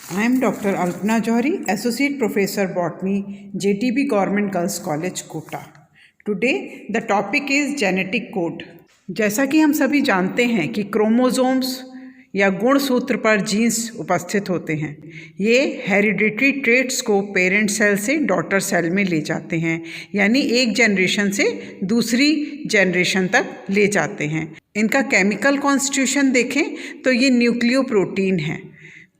I am Dr. Alpana Johari, Associate Professor Botany, JTB Government Girls College, Kota. Today the topic is genetic code. जैसा कि हम सभी जानते हैं कि क्रोमोसोम्स या गुणसूत्र पर जीन्स उपस्थित होते हैं। ये हेरिडिटरी ट्रेट्स को पेरेंट सेल से डॉटर सेल में ले जाते हैं, यानी एक जनरेशन से दूसरी जनरेशन तक ले जाते हैं। इनका केमिकल कॉन्स्टिट्यूशन देखें तो ये न्यूक्लियोप्रोटीन है।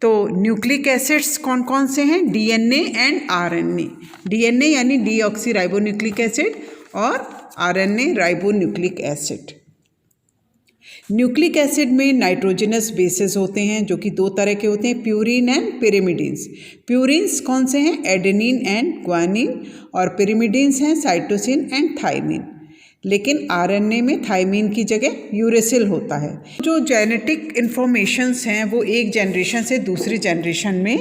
तो न्यूक्लिक एसिड्स कौन कौन से हैं? DNA and RNA. डीएनए यानी डीऑक्सीराइबोन्यूक्लिक एसिड और RNA ribonucleic acid. Nucleic acid में नाइट्रोजनस बेसेस होते हैं जो कि दो तरह के होते हैं, प्यूरिन एंड पिरिमिडिन्स। प्यूरिन्स कौन से हैं? Adenine and guanine. और पिरिमिडिन्स हैं साइटोसिन एंड थायमिन। लेकिन आरएनए में थायमिन की जगह यूरेसिल होता है। जो जेनेटिक इन्फॉर्मेशंस हैं वो एक जनरेशन से दूसरी जनरेशन में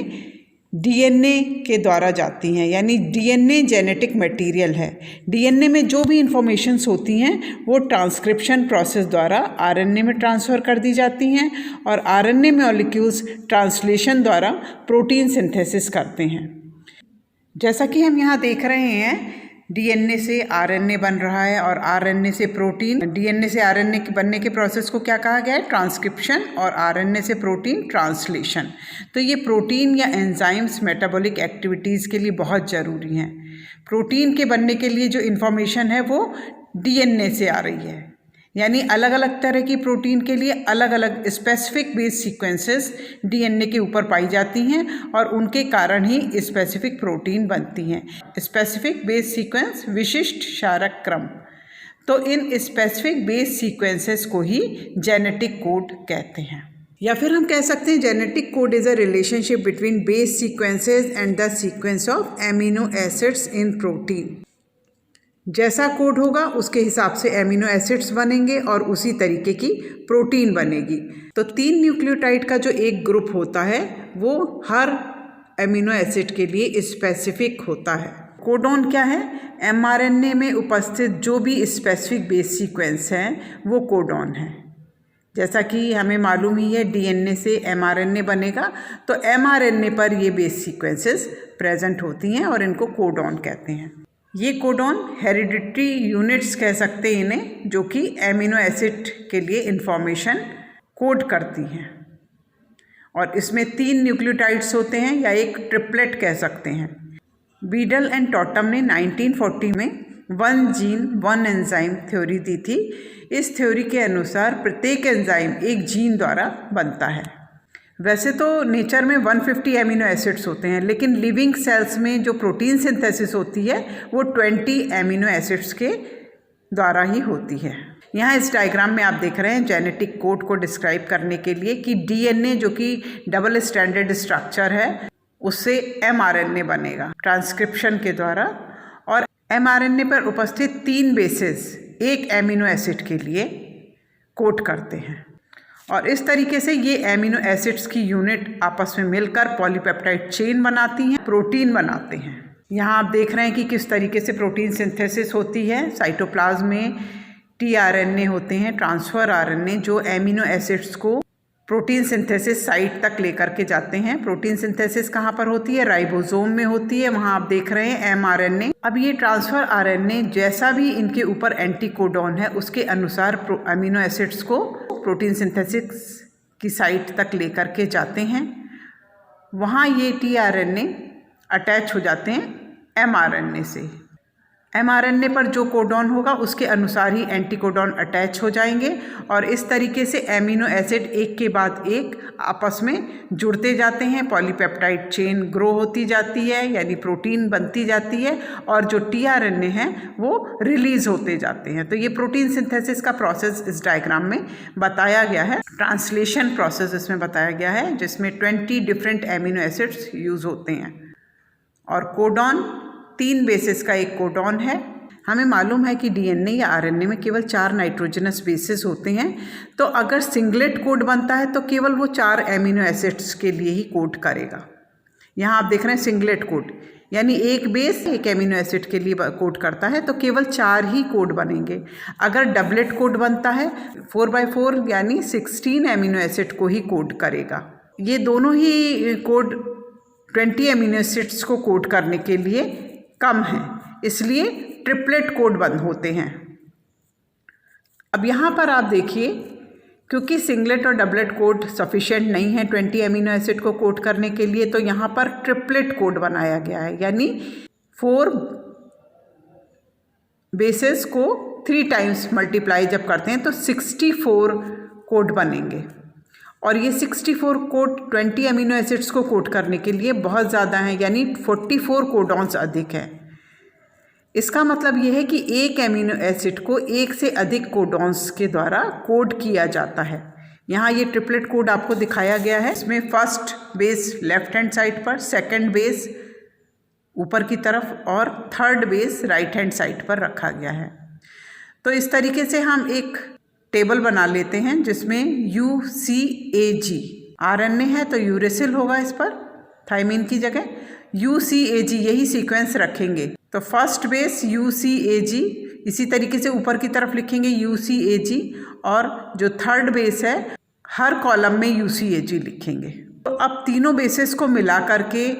डीएनए के द्वारा जाती हैं, यानी डीएनए जेनेटिक मटेरियल है। डीएनए में जो भी इंफॉर्मेशंस होती हैं वो ट्रांसक्रिप्शन प्रोसेस द्वारा आरएनए में ट्रांसफ़र कर दी जाती हैं और आरएनए मॉलिक्यूल्स ट्रांसलेशन द्वारा प्रोटीन सिंथेसिस करते हैं। जैसा कि हम यहाँ देख रहे हैं, डीएनए से आरएनए बन रहा है और आरएनए से प्रोटीन। डीएनए से आरएनए के बनने के प्रोसेस को क्या कहा गया है? ट्रांसक्रिप्शन। और आरएनए से प्रोटीन ट्रांसलेशन। तो ये प्रोटीन या एंजाइम्स मेटाबॉलिक एक्टिविटीज़ के लिए बहुत ज़रूरी हैं। प्रोटीन के बनने के लिए जो इन्फॉर्मेशन है वो डीएनए से आ रही है, यानी अलग अलग तरह की प्रोटीन के लिए अलग अलग स्पेसिफिक बेस सीक्वेंसेस डीएनए के ऊपर पाई जाती हैं और उनके कारण ही स्पेसिफिक प्रोटीन बनती हैं। स्पेसिफिक बेस सीक्वेंस विशिष्ट क्षारक क्रम। तो इन स्पेसिफिक बेस सीक्वेंसेस को ही जेनेटिक कोड कहते हैं, या फिर हम कह सकते हैं genetic code is a relationship between base sequences and the sequence of amino acids in protein. जैसा कोड होगा उसके हिसाब से एमिनो एसिड्स बनेंगे और उसी तरीके की प्रोटीन बनेगी। तो 3 न्यूक्लियोटाइड का जो एक ग्रुप होता है वो हर एमिनो एसिड के लिए स्पेसिफिक होता है। कोडॉन क्या है? एमआरएनए में उपस्थित जो भी स्पेसिफिक बेस सीक्वेंस हैं वो कोडॉन है। जैसा कि हमें मालूम ही है डीएनए से एमआरएनए बनेगा, तो एमआरएनए पर ये बेस सीक्वेंसेस प्रेजेंट होती हैं और इनको कोडॉन कहते हैं। ये कोडॉन हेरिडिटरी यूनिट्स कह सकते हैं इन्हें, जो कि एमिनो एसिड के लिए इंफॉर्मेशन कोड करती हैं। और इसमें 3 न्यूक्लियोटाइड्स होते हैं या एक ट्रिपलेट कह सकते हैं। बीडल एंड टॉटम ने 1940 में 1 जीन 1 एंजाइम थ्योरी दी थी। इस थ्योरी के अनुसार प्रत्येक एंजाइम एक जीन द्वारा बनता है। वैसे तो नेचर में 150 एमिनो एसिड्स होते हैं, लेकिन लिविंग सेल्स में जो प्रोटीन सिंथेसिस होती है वो 20 एमिनो एसिड्स के द्वारा ही होती है। यहाँ इस डायग्राम में आप देख रहे हैं जेनेटिक कोड को डिस्क्राइब करने के लिए कि डीएनए जो कि डबल स्ट्रैंडेड स्ट्रक्चर है उससे एमआरएनए बनेगा ट्रांसक्रिप्शन के द्वारा, और एमआरएनए पर उपस्थित 3 बेसेस एक एमिनो एसिड के लिए कोड करते हैं। और इस तरीके से ये एमिनो एसिड्स की यूनिट आपस में मिलकर पॉलीपेप्टाइड चेन बनाती हैं, प्रोटीन बनाते हैं। यहाँ आप देख रहे हैं कि किस तरीके से प्रोटीन सिंथेसिस होती है। साइटोप्लाज्म में टीआरएनए होते हैं, ट्रांसफ़र आरएनए, जो एमिनो एसिड्स को प्रोटीन सिंथेसिस साइट तक लेकर के जाते हैं। प्रोटीन सिंथेसिस कहाँ पर होती है? राइबोसोम में होती है। वहाँ आप देख रहे हैं एमआरएनए। अब ये ट्रांसफ़र आरएनए जैसा भी इनके ऊपर एंटीकोडॉन है उसके अनुसार अमीनो एसिड्स को प्रोटीन सिंथेसिस की साइट तक लेकर के जाते हैं। वहाँ ये टीआरएनए अटैच हो जाते हैं एमआरएनए से। एमआरएनए पर जो कोडॉन होगा उसके अनुसार ही एंटीकोडॉन अटैच हो जाएंगे और इस तरीके से एमिनो एसिड एक के बाद एक आपस में जुड़ते जाते हैं। पॉलीपेप्टाइड चेन ग्रो होती जाती है, यानी प्रोटीन बनती जाती है, और जो टीआरएनए हैं वो रिलीज़ होते जाते हैं। तो ये प्रोटीन सिंथेसिस का प्रोसेस इस डायग्राम में बताया गया है। ट्रांसलेशन प्रोसेस इसमें बताया गया है जिसमें 20 डिफरेंट एमिनो एसिड्स यूज़ होते हैं। और कोडॉन 3 बेसिस का एक कोडॉन है। हमें मालूम है कि डीएनए या आरएनए में केवल 4 नाइट्रोजनस बेसिस होते हैं, तो अगर सिंगलेट कोड बनता है तो केवल वो 4 एमिनो एसिड्स के लिए ही कोड करेगा। यहाँ आप देख रहे हैं सिंगलेट कोड, यानी एक बेस एक एमिनो एसिड के लिए कोड करता है, तो केवल 4 ही कोड बनेंगे। अगर डबलेट कोड बनता है 4x4 यानी 16 एमिनो एसिड को ही कोड करेगा। ये दोनों ही कोड 20 अमीनो एसिड्स को कोड करने के लिए कम है, इसलिए ट्रिपलेट कोड बंद होते हैं। अब यहाँ पर आप देखिए, क्योंकि सिंगलेट और डबलेट कोड सफिशिएंट नहीं है 20 अमीनो एसिड को कोड करने के लिए, तो यहाँ पर ट्रिपलेट कोड बनाया गया है, यानी 4 बेसेस को 3 टाइम्स मल्टीप्लाई जब करते हैं तो 64 कोड बनेंगे। और ये 64 कोड 20 अमीनो एसिड्स को कोड करने के लिए बहुत ज़्यादा हैं, यानी 44 कोडॉन्स अधिक हैं। इसका मतलब ये है कि एक अमीनो एसिड को एक से अधिक कोडॉन्स के द्वारा कोड किया जाता है। यहाँ ये ट्रिपलेट कोड आपको दिखाया गया है। इसमें first base left hand side पर, सेकंड बेस ऊपर की तरफ और third base right hand side पर रखा गया है। तो इस तरीके से हम एक टेबल बना लेते हैं जिसमें UCAG RNA है तो यूरेसिल होगा इस पर, थायमीन की जगह UCAG यही सीक्वेंस रखेंगे। तो फर्स्ट बेस UCAG, इसी तरीके से ऊपर की तरफ लिखेंगे UCAG, और जो थर्ड बेस है हर कॉलम में UCAG लिखेंगे। तो अब तीनों बेसिस को मिला करके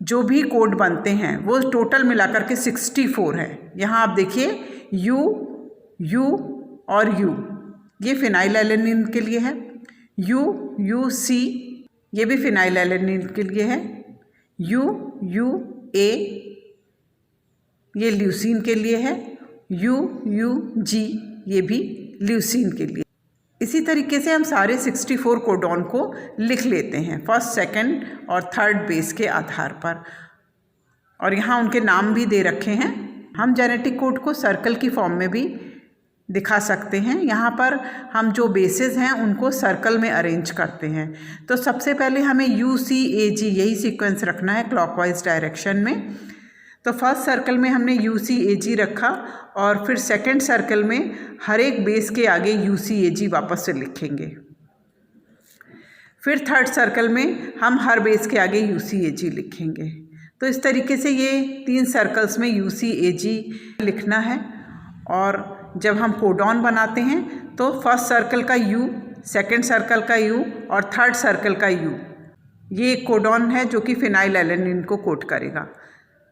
जो भी कोड बनते हैं वो टोटल मिलाकर के 64 है। यहाँ आप देखिए U और U, ये फिनाइलएलेनिन के लिए है, UC ये भी फिनाइलएलेनिन के लिए है, UA ये ल्यूसीन के लिए है, UG ये भी ल्यूसीन के लिए। इसी तरीके से हम सारे 64 कोडॉन को लिख लेते हैं फर्स्ट, सेकंड और थर्ड बेस के आधार पर, और यहाँ उनके नाम भी दे रखे हैं। हम जेनेटिक कोड को सर्कल की फॉर्म में भी दिखा सकते हैं। यहाँ पर हम जो बेसेस हैं उनको सर्कल में अरेंज करते हैं। तो सबसे पहले हमें UCAG यही सीक्वेंस रखना है क्लॉकवाइज डायरेक्शन में। तो फर्स्ट सर्कल में हमने UCAG रखा और फिर सेकंड सर्कल में हर एक बेस के आगे UCAG वापस से लिखेंगे। फिर थर्ड सर्कल में हम हर बेस के आगे UCAG लिखेंगे। तो इस तरीके से ये 3 सर्कल्स में UCAG लिखना है। और जब हम कोडॉन बनाते हैं तो फर्स्ट सर्कल का U, सेकंड सर्कल का U और थर्ड सर्कल का U, ये कोडॉन है जो कि फिनाइलएलेनिन को कोड करेगा।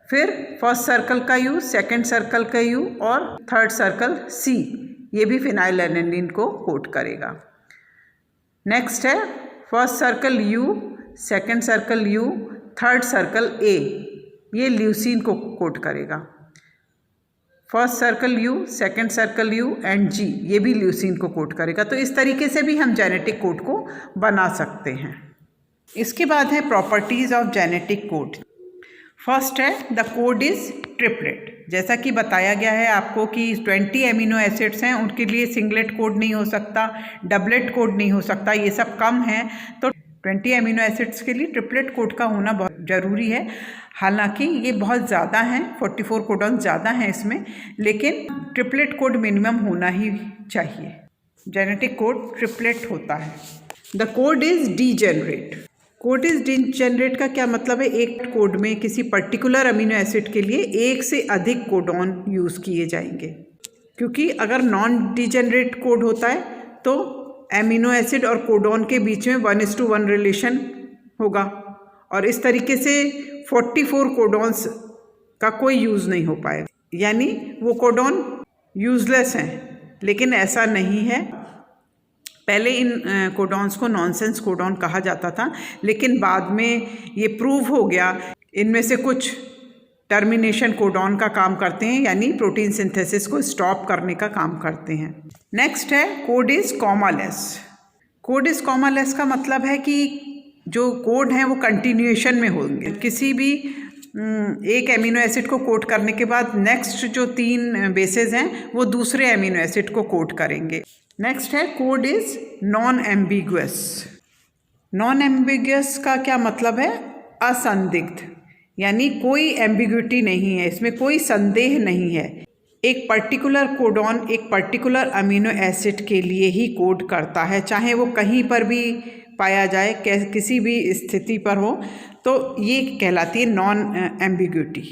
फिर फर्स्ट सर्कल का U, सेकंड सर्कल का U और थर्ड सर्कल C, ये भी फिनाइलएलेनिन को कोड करेगा। नेक्स्ट है first circle U, second circle U, third circle A, ये ल्यूसीन को कोड करेगा। First circle U, second circle U and G, ये भी ल्यूसीन को कोड करेगा। तो इस तरीके से भी हम जेनेटिक कोड को बना सकते हैं। इसके बाद है properties of genetic code. First है द कोड इज़ ट्रिपलेट। जैसा कि बताया गया है आपको कि 20 अमीनो एसिड्स हैं, उनके लिए सिंगलेट कोड नहीं हो सकता, डबलेट कोड नहीं हो सकता, ये सब कम हैं। तो 20 अमीनो एसिड्स के लिए ट्रिपलेट कोड का होना बहुत ज़रूरी है। हालांकि ये बहुत ज़्यादा हैं, 44 कोडॉन ज़्यादा हैं इसमें, लेकिन ट्रिपलेट कोड मिनिमम होना ही चाहिए। जेनेटिक कोड ट्रिपलेट होता है। The code is degenerate. Code is degenerate का क्या मतलब है? एक कोड में किसी पर्टिकुलर अमीनो एसिड के लिए एक से अधिक कोडॉन यूज़ किए जाएंगे, क्योंकि अगर नॉन डीजेनरेट कोड होता है तो एमिनो एसिड और कोडॉन के बीच में 1:1 रिलेशन होगा, और इस तरीके से 44 कोडॉन्स का कोई यूज़ नहीं हो पाएगा, यानी वो कोडॉन यूज़लेस हैं। लेकिन ऐसा नहीं है। पहले इन कोडॉन्स को नॉनसेंस कोडॉन कहा जाता था, लेकिन बाद में ये प्रूव हो गया इनमें से कुछ टर्मिनेशन कोडॉन का काम करते हैं, यानी प्रोटीन सिंथेसिस को स्टॉप करने का काम करते हैं। नेक्स्ट है code is commaless. Code is commaless का मतलब है कि जो कोड हैं वो कंटिन्यूएशन में होंगे। किसी भी एक एमिनो एसिड को कोड करने के बाद नेक्स्ट जो 3 बेसेस हैं वो दूसरे एमिनो एसिड को कोड करेंगे। नेक्स्ट है code is non ambiguous. Non ambiguous का क्या मतलब है? असंदिग्ध, यानी कोई एम्बिग्यूटी नहीं है, इसमें कोई संदेह नहीं है। एक पर्टिकुलर कोडॉन एक पर्टिकुलर अमीनो एसिड के लिए ही कोड करता है, चाहे वो कहीं पर भी पाया जाए, किसी भी स्थिति पर हो, तो ये कहलाती है non ambiguity.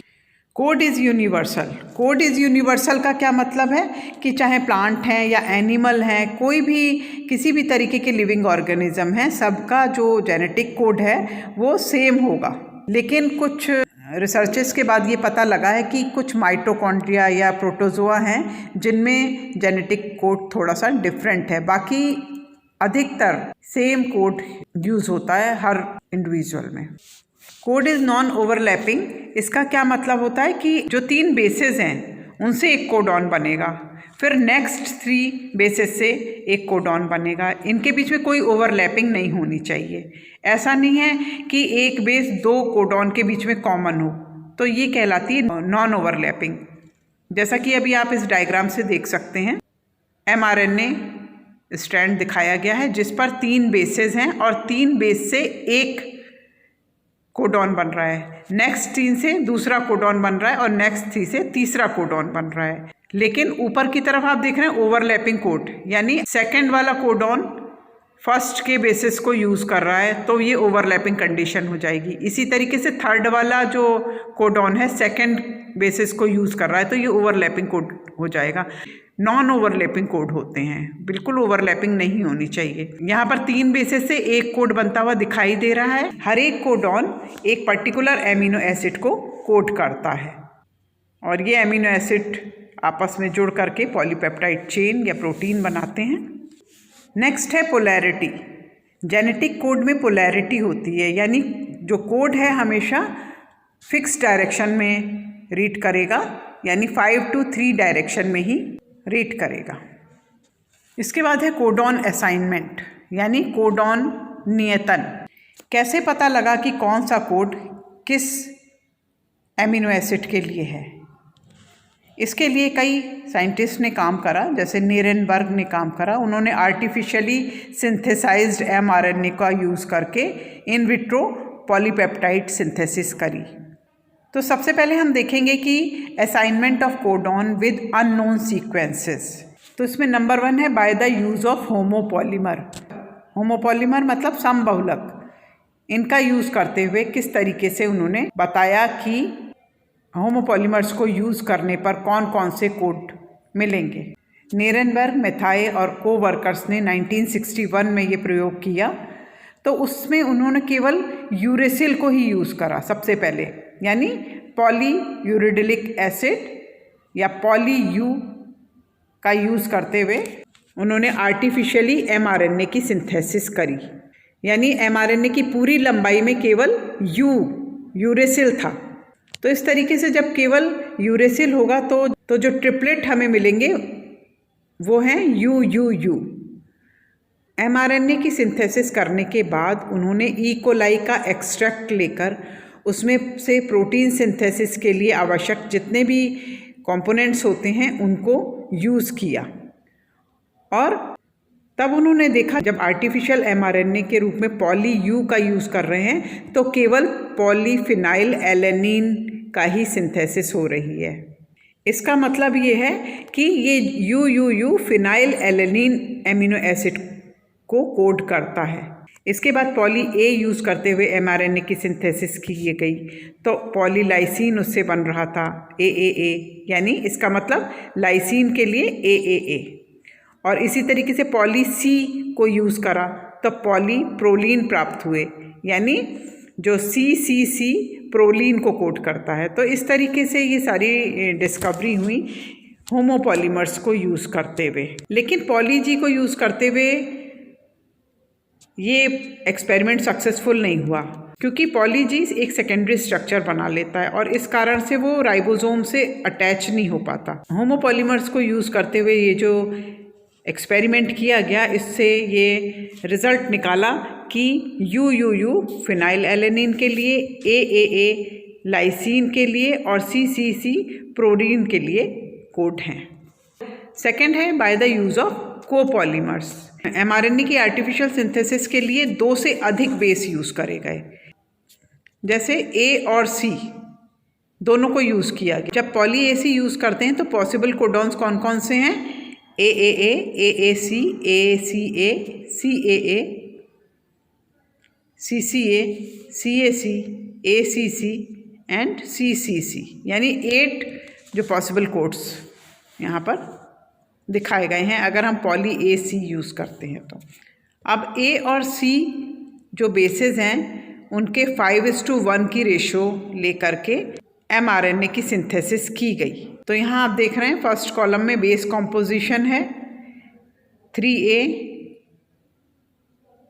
Code is universal. Code is universal का क्या मतलब है कि चाहे प्लांट हैं या एनिमल हैं, कोई भी किसी भी तरीके के लिविंग ऑर्गेनिज्म है, सबका जो जेनेटिक कोड है वो सेम होगा। लेकिन कुछ रिसर्चेस के बाद ये पता लगा है कि कुछ माइटोकॉन्ड्रिया या प्रोटोजोआ हैं जिनमें जेनेटिक कोड थोड़ा सा डिफरेंट है, बाकी अधिकतर सेम कोड यूज़ होता है हर इंडिविजुअल में। Code is non overlapping. इसका क्या मतलब होता है कि जो 3 बेसेस हैं उनसे एक कोडॉन बनेगा, फिर नेक्स्ट 3 बेसेस से एक कोडॉन बनेगा, इनके बीच में कोई ओवरलैपिंग नहीं होनी चाहिए। ऐसा नहीं है कि एक बेस 2 कोडॉन के बीच में कॉमन हो, तो ये कहलाती है नॉन ओवरलैपिंग। जैसा कि अभी आप इस डायग्राम से देख सकते हैं, mRNA स्ट्रैंड दिखाया गया है जिस पर 3 बेसेस हैं और 3 बेस से एक कोडॉन बन रहा है, नेक्स्ट 3 से दूसरा कोडॉन बन रहा है और नेक्स्ट 3 से तीसरा कोडॉन बन रहा है। लेकिन ऊपर की तरफ आप देख रहे हैं ओवरलैपिंग कोड, यानी सेकंड वाला कोडॉन फर्स्ट के बेसिस को यूज़ कर रहा है, तो ये ओवरलैपिंग कंडीशन हो जाएगी। इसी तरीके से थर्ड वाला जो कोडॉन है सेकंड बेसिस को यूज़ कर रहा है, तो ये ओवरलैपिंग कोड हो जाएगा। नॉन ओवरलैपिंग कोड होते हैं, बिल्कुल ओवरलैपिंग नहीं होनी चाहिए। यहाँ पर 3 बेसिस से एक कोड बनता हुआ दिखाई दे रहा है। हर एक कोडॉन एक पर्टिकुलर एमिनो एसिड को कोड करता है और ये एमिनो एसिड आपस में जुड़ करके पॉलीपेप्टाइड चेन या प्रोटीन बनाते हैं। नेक्स्ट है पोलैरिटी। जेनेटिक कोड में पोलैरिटी होती है, यानी जो कोड है हमेशा फिक्स डायरेक्शन में रीड करेगा, यानी 5 to 3 डायरेक्शन में ही रीड करेगा। इसके बाद है कोडॉन असाइनमेंट, यानी कोडॉन नियतन। कैसे पता लगा कि कौन सा कोड किस एमिनो एसिड के लिए है? इसके लिए कई साइंटिस्ट ने काम करा, जैसे नीरेनबर्ग ने काम करा। उन्होंने आर्टिफिशियली सिंथेसाइज्ड mRNA का यूज़ करके इन विट्रो पॉलीपेप्टाइड सिंथेसिस करी। तो सबसे पहले हम देखेंगे कि assignment of codon with unknown sequences. तो इसमें नंबर 1 है by the use of homopolymer. Homopolymer मतलब समबहुलक। इनका यूज़ करते हुए किस तरीके से उन्होंने बताया कि होमोपॉलीमर्स को यूज़ करने पर कौन कौन से कोड मिलेंगे। नीरेनबर्ग, मेथाय और कोवर्कर्स ने 1961 में ये प्रयोग किया। तो उसमें उन्होंने केवल यूरेसिल को ही यूज़ करा सबसे पहले, यानी पॉलीयूरिडिलिक एसिड या पॉली यू का यूज़ करते हुए उन्होंने आर्टिफिशियली mRNA की सिंथेसिस करी, यानी mRNA की पूरी लंबाई में केवल यूरेसिल था। तो इस तरीके से जब केवल यूरेसिल होगा तो जो ट्रिपलेट हमें मिलेंगे वो हैं यू। mRNA की सिंथेसिस करने के बाद उन्होंने ई कोलाई का एक्सट्रैक्ट लेकर उसमें से प्रोटीन सिंथेसिस के लिए आवश्यक जितने भी कंपोनेंट्स होते हैं उनको यूज़ किया। और तब उन्होंने देखा जब आर्टिफिशियल mRNA के रूप में पॉली यू का यूज़ कर रहे हैं तो केवल पॉलीफिनाइल एलेनिन का ही सिंथेसिस हो रही है। इसका मतलब ये है कि ये you phenyl alanine amino acid को कोड करता है। इसके बाद पॉली ए यूज़ करते हुए mRNA की सिंथेसिस की गई, तो पॉलीलाइसिन उससे बन रहा था AAA, यानी इसका मतलब लाइसिन के लिए AAA। और इसी तरीके से पॉली सी को यूज़ करा तो पॉलीप्रोलीन प्राप्त हुए, यानी जो CCC प्रोलीन को कोड करता है। तो इस तरीके से ये सारी डिस्कवरी हुई होमोपॉलीमर्स को यूज़ करते हुए। लेकिन पॉली जी को यूज़ करते हुए ये एक्सपेरिमेंट सक्सेसफुल नहीं हुआ, क्योंकि पॉली जी एक सेकेंडरी स्ट्रक्चर बना लेता है और इस कारण से वो राइबोसोम से अटैच नहीं हो पाता। होमोपॉलीमर्स को यूज़ करते हुए ये जो एक्सपेरिमेंट किया गया, इससे ये रिज़ल्ट निकाला कि यू फिनाइल एलेनिन के लिए, AAA लाइसिन के लिए और CCC प्रोलीन के लिए कोड हैं। सेकेंड है by the use of copolymers. mRNA की आर्टिफिशियल सिंथेसिस के लिए 2 से अधिक बेस यूज़ करे गए, जैसे A और C दोनों को यूज़ किया गया। जब पॉली AC यूज़ करते हैं तो पॉसिबल कोडॉन्स कौन कौन से हैं? AAA, AAC, ACA, CAA, CCA, CAC, ACC, and CCC, यानी 8 जो पॉसिबल कोड्स यहाँ पर दिखाए गए हैं अगर हम पॉली A C यूज़ करते हैं तो। अब A और C जो बेसेस हैं उनके 5:1 की रेशो लेकर के mRNA की सिंथेसिस की गई। तो यहाँ आप देख रहे हैं फर्स्ट कॉलम में बेस कॉम्पोजिशन है 3A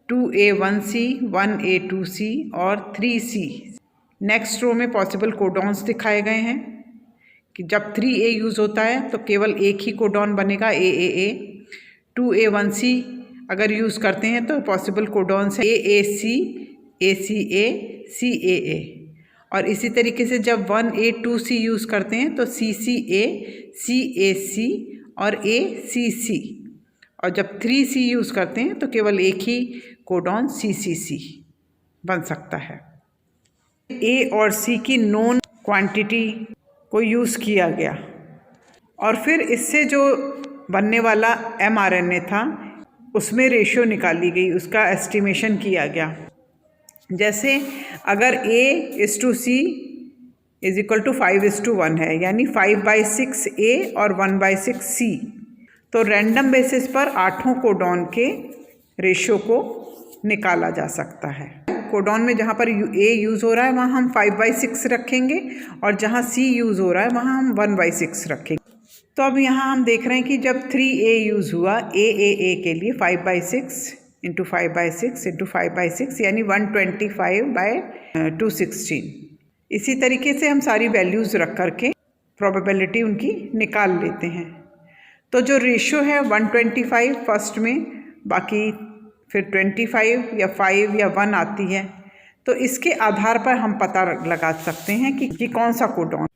2A 1C 1A 2C और 3C। नेक्स्ट रो में पॉसिबल कोडॉन्स दिखाए गए हैं कि जब 3A यूज़ होता है तो केवल एक ही कोडॉन बनेगा AAA। 2A 1C अगर यूज़ करते हैं तो पॉसिबल कोडॉन्स है AAC ACA CAA। और इसी तरीके से जब 1A 2C यूज़ करते हैं तो CCA CAC और ACC। और जब 3C यूज़ करते हैं तो केवल एक ही कोडॉन CCC बन सकता है। A और C की नोन क्वांटिटी को यूज़ किया गया और फिर इससे जो बनने वाला mRNA था उसमें रेशियो निकाली गई, उसका एस्टिमेशन किया गया। जैसे अगर A:C = 5:1 है, यानी 5/6 A और 1/6 C, तो रैंडम बेसिस पर 8 कोडॉन के रेशियो को निकाला जा सकता है। कोडॉन में जहाँ पर A यूज़ हो रहा है वहाँ हम 5/6 रखेंगे और जहाँ C यूज़ हो रहा है वहाँ हम 1/6 रखेंगे। तो अब यहाँ हम देख रहे हैं कि जब 3A यूज़ हुआ AAA के लिए 5/6 × 5/6 × 5/6 यानी 125/216। इसी तरीके से हम सारी वैल्यूज़ रख करके प्रोबेबिलिटी उनकी निकाल लेते हैं। तो जो रेशियो है 125 फर्स्ट में, बाकी फिर 25 या 5 या 1 आती है। तो इसके आधार पर हम पता लगा सकते हैं कि कौन सा कोडॉन।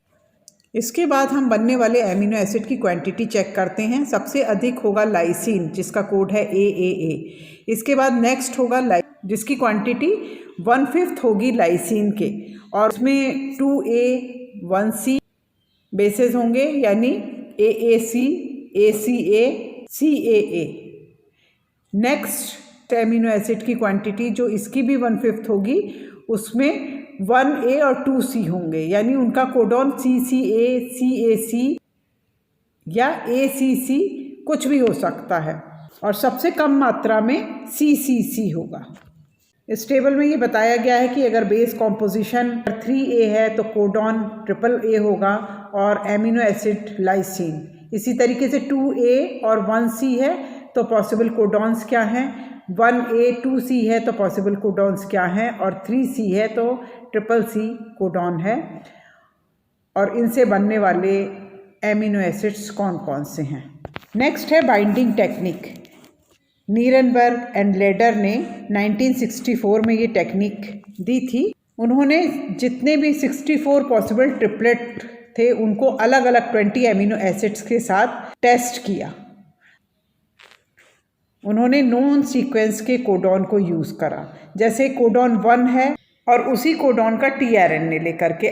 इसके बाद हम बनने वाले एमिनो एसिड की क्वांटिटी चेक करते हैं। सबसे अधिक होगा लाइसिन जिसका कोड है AAA। इसके बाद नेक्स्ट होगा जिसकी क्वांटिटी 1/5 होगी लाइसिन के, और उसमें 2A 1C बेसेस होंगे यानी AAC ACA CAA। Next amino acid की क्वांटिटी जो इसकी भी 1/5 होगी उसमें 1A और 2C होंगे, यानी उनका कोडॉन CCA CAC या ACC कुछ भी हो सकता है, और सबसे कम मात्रा में CCC होगा। इस टेबल में ये बताया गया है कि अगर बेस कॉम्पोजिशन 3A है तो कोडॉन AAA होगा और एमिनो एसिड लाइसिन। इसी तरीके से 2A और 1C है तो पॉसिबल कोडॉन्स क्या हैं, 1A 2C है तो पॉसिबल कोडॉन्स क्या हैं, और 3C है तो CCC कोडॉन है। और इनसे बनने वाले एमिनो एसिड्स कौन कौन से हैं। नेक्स्ट है बाइंडिंग टेक्निक। नीरनबर्ग एंड लेडर ने 1964 में ये टेक्निक दी थी। उन्होंने जितने भी 64 पॉसिबल ट्रिपलेट थे उनको अलग अलग 20 एमिनो एसिड्स के साथ टेस्ट किया। उन्होंने नोन सीक्वेंस के कोडॉन को यूज़ करा, जैसे कोडॉन 1 है और उसी कोडॉन का tRNA लेकर के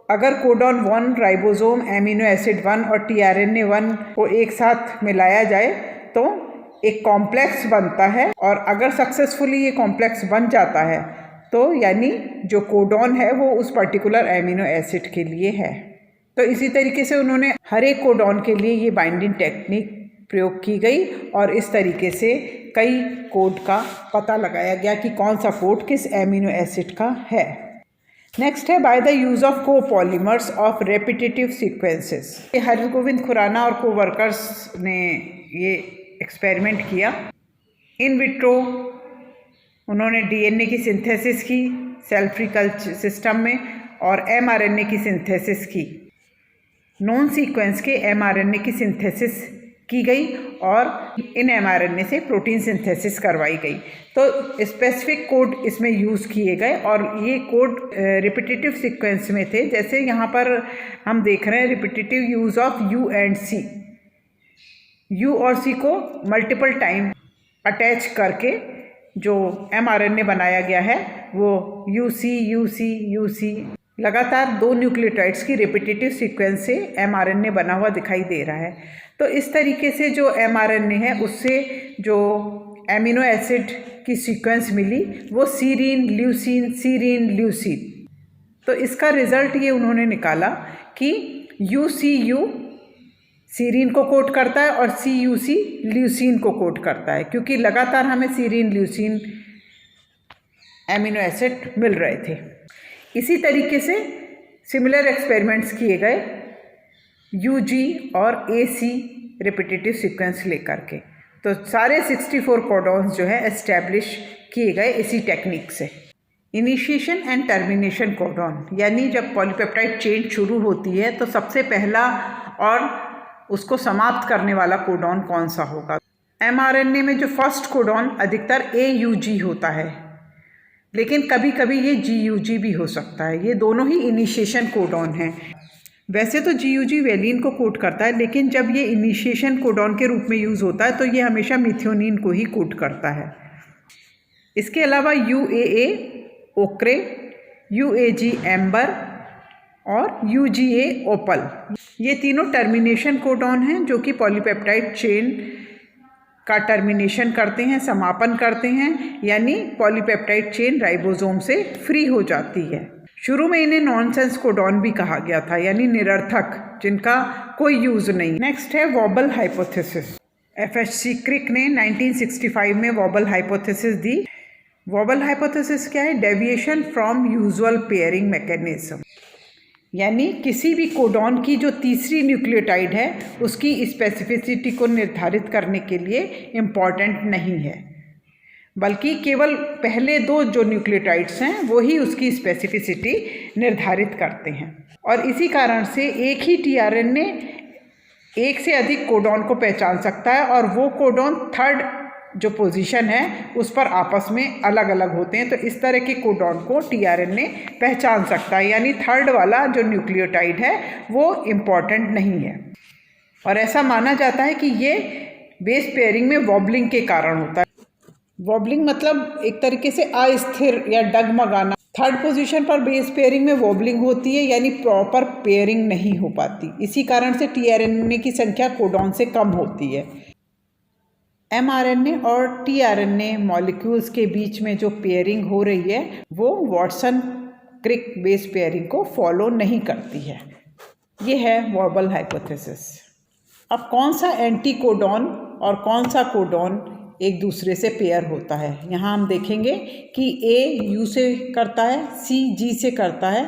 अगर कोडॉन 1 राइबोसोम एमिनो एसिड 1 और tRNA 1 को एक साथ मिलाया जाए तो एक कॉम्प्लेक्स बनता है, और अगर सक्सेसफुली ये कॉम्प्लेक्स बन जाता है तो यानी जो कोडॉन है वो उस पर्टिकुलर एमिनो एसिड के लिए है। तो इसी तरीके से उन्होंने हर एक कोडॉन के लिए ये बाइंडिंग टेक्निक प्रयोग की गई और इस तरीके से कई कोड का पता लगाया गया कि कौन सा कोड किस एमिनो एसिड का है। नेक्स्ट है by the use of copolymers of repetitive sequences. Hargobind Khorana और कोवर्कर्स ने ये एक्सपेरिमेंट किया। इन विट्रो उन्होंने DNA की सिंथेसिस की सेल फ्री कल्चर सिस्टम में और mRNA की सिंथेसिस की। नॉन सीक्वेंस के mRNA की सिंथेसिस की गई और इन mRNA से प्रोटीन सिंथेसिस करवाई गई। तो स्पेसिफिक कोड इसमें यूज़ किए गए और ये कोड रिपीटेटिव सीक्वेंस में थे। जैसे यहाँ पर हम देख रहे हैं repetitive use of U and C। U और C को मल्टीपल टाइम अटैच करके जो mRNA बनाया गया है वो UC UC UC लगातार 2 न्यूक्लियोटाइड्स की रिपीटेटिव सीक्वेंस से mRNA बना हुआ दिखाई दे रहा है। तो इस तरीके से जो mRNA है उससे जो एमिनो एसिड की सीक्वेंस मिली वो सीरीन ल्यूसीन सीरीन ल्यूसीन। तो इसका रिजल्ट ये उन्होंने निकाला कि UCU सीरीन को कोड करता है और CUC ल्यूसीन को कोड करता है, क्योंकि लगातार हमें सीरीन ल्यूसीन एमिनो एसिड मिल रहे थे। इसी तरीके से सिमिलर एक्सपेरिमेंट्स किए गए UG और AC रिपीटेटिव सीक्वेंस लेकर के। तो सारे 64 कोडॉन्स जो है एस्टैब्लिश किए गए इसी टेक्निक से। इनिशिएशन एंड टर्मिनेशन कोडॉन, यानी जब पॉलीपेप्टाइड चेन शुरू होती है तो सबसे पहला और उसको समाप्त करने वाला कोडॉन कौन सा होगा। mRNA में जो फर्स्ट कोडॉन अधिकतर AUG होता है, लेकिन कभी कभी ये GUG भी हो सकता है। ये दोनों ही इनिशिएशन कोडॉन हैं। वैसे तो GUG वैलिन को कोड करता है, लेकिन जब ये इनिशिएशन कोडॉन के रूप में यूज़ होता है तो ये हमेशा मिथियोनिन को ही कोड करता है। इसके अलावा UAA ओक्रे, UAG एम्बर और UGA ओपल, ये तीनों टर्मिनेशन कोडॉन हैं जो कि पॉलीपेप्टाइड चेन का टर्मिनेशन करते हैं, समापन करते हैं, यानी पॉलीपेप्टाइड चेन राइबोसोम से फ्री हो जाती है। शुरू में इन्हें नॉनसेंस कोडॉन भी कहा गया था, यानी निरर्थक, जिनका कोई यूज़ नहीं। नेक्स्ट है वॉबल हाइपोथेसिस। FHC क्रिक ने 1965 में वॉबल हाइपोथेसिस दी। वॉबल हाइपोथेसिस क्या है? Deviation from usual pairing mechanism, यानी किसी भी कोडॉन की जो तीसरी न्यूक्लियोटाइड है उसकी स्पेसिफिसिटी को निर्धारित करने के लिए इम्पॉर्टेंट नहीं है, बल्कि केवल पहले दो जो न्यूक्लियोटाइड्स हैं वो ही उसकी स्पेसिफिसिटी निर्धारित करते हैं। और इसी कारण से एक ही tRNA एक से अधिक कोडॉन को पहचान सकता है, और वो कोडॉन थर्ड जो पोजीशन है उस पर आपस में अलग अलग होते हैं। तो इस तरह के कोडॉन को tRNA पहचान सकता है, यानी थर्ड वाला जो न्यूक्लियोटाइड है वो इम्पॉर्टेंट नहीं है। और ऐसा माना जाता है कि ये बेस पेयरिंग में वॉबलिंग के कारण होता है। वॉबलिंग मतलब एक तरीके से अस्थिर या डगमगाना। थर्ड पोजीशन पर बेस पेयरिंग में वॉबलिंग होती है, यानी प्रॉपर पेयरिंग नहीं हो पाती। इसी कारण से tRNA की संख्या कोडॉन से कम होती है। mRNA और tRNA मॉलिक्यूल्स के बीच में जो पेयरिंग हो रही है वो वाटसन क्रिक बेस पेयरिंग को फॉलो नहीं करती है। ये है वॉबल हाइपोथेसिस। अब कौन सा एंटी कोडॉन और कौन सा कोडॉन एक दूसरे से पेयर होता है, यहाँ हम देखेंगे कि A U से करता है, C G से करता है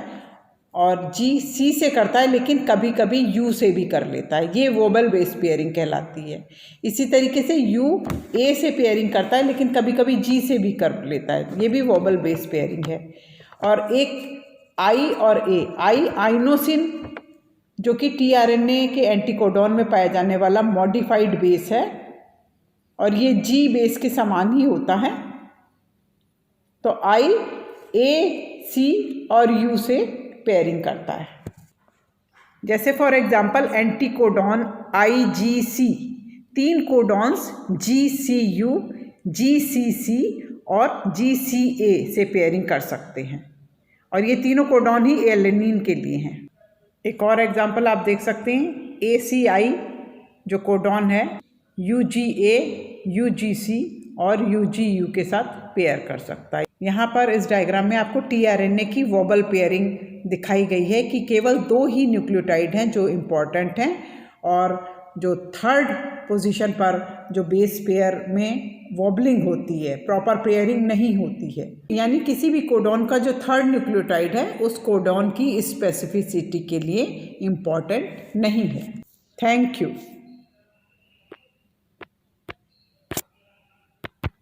और G C से करता है, लेकिन कभी कभी U से भी कर लेता है। ये वोबल बेस पेयरिंग कहलाती है। इसी तरीके से U A से पेयरिंग करता है, लेकिन कभी कभी G से भी कर लेता है। ये भी वोबल बेस पेयरिंग है। और एक I और A, I आइनोसिन जो कि tRNA के एंटीकोडॉन में पाया जाने वाला मॉडिफाइड बेस है, और ये G बेस के समान ही होता है। तो I A C और U से पेयरिंग करता है। जैसे for example anticodon IgC, 3 codons GCU, GCC और GCA से पेयरिंग कर सकते हैं, और ये तीनों कोडॉन ही एलेनिन के लिए हैं। एक और एग्जांपल आप देख सकते हैं, ACI जो कोडॉन है UGA, UGC और UGU के साथ पेयर कर सकता है। यहाँ पर इस डायग्राम में आपको tRNA की वॉबल पेयरिंग दिखाई गई है कि केवल 2 ही न्यूक्लियोटाइड हैं जो इम्पॉर्टेंट हैं, और जो थर्ड पोजीशन पर जो बेस पेयर में वॉबलिंग होती है, प्रॉपर पेयरिंग नहीं होती है। यानी किसी भी कोडॉन का जो थर्ड न्यूक्लियोटाइड है उस कोडॉन की स्पेसिफिसिटी के लिए इम्पॉर्टेंट नहीं है। Thank you.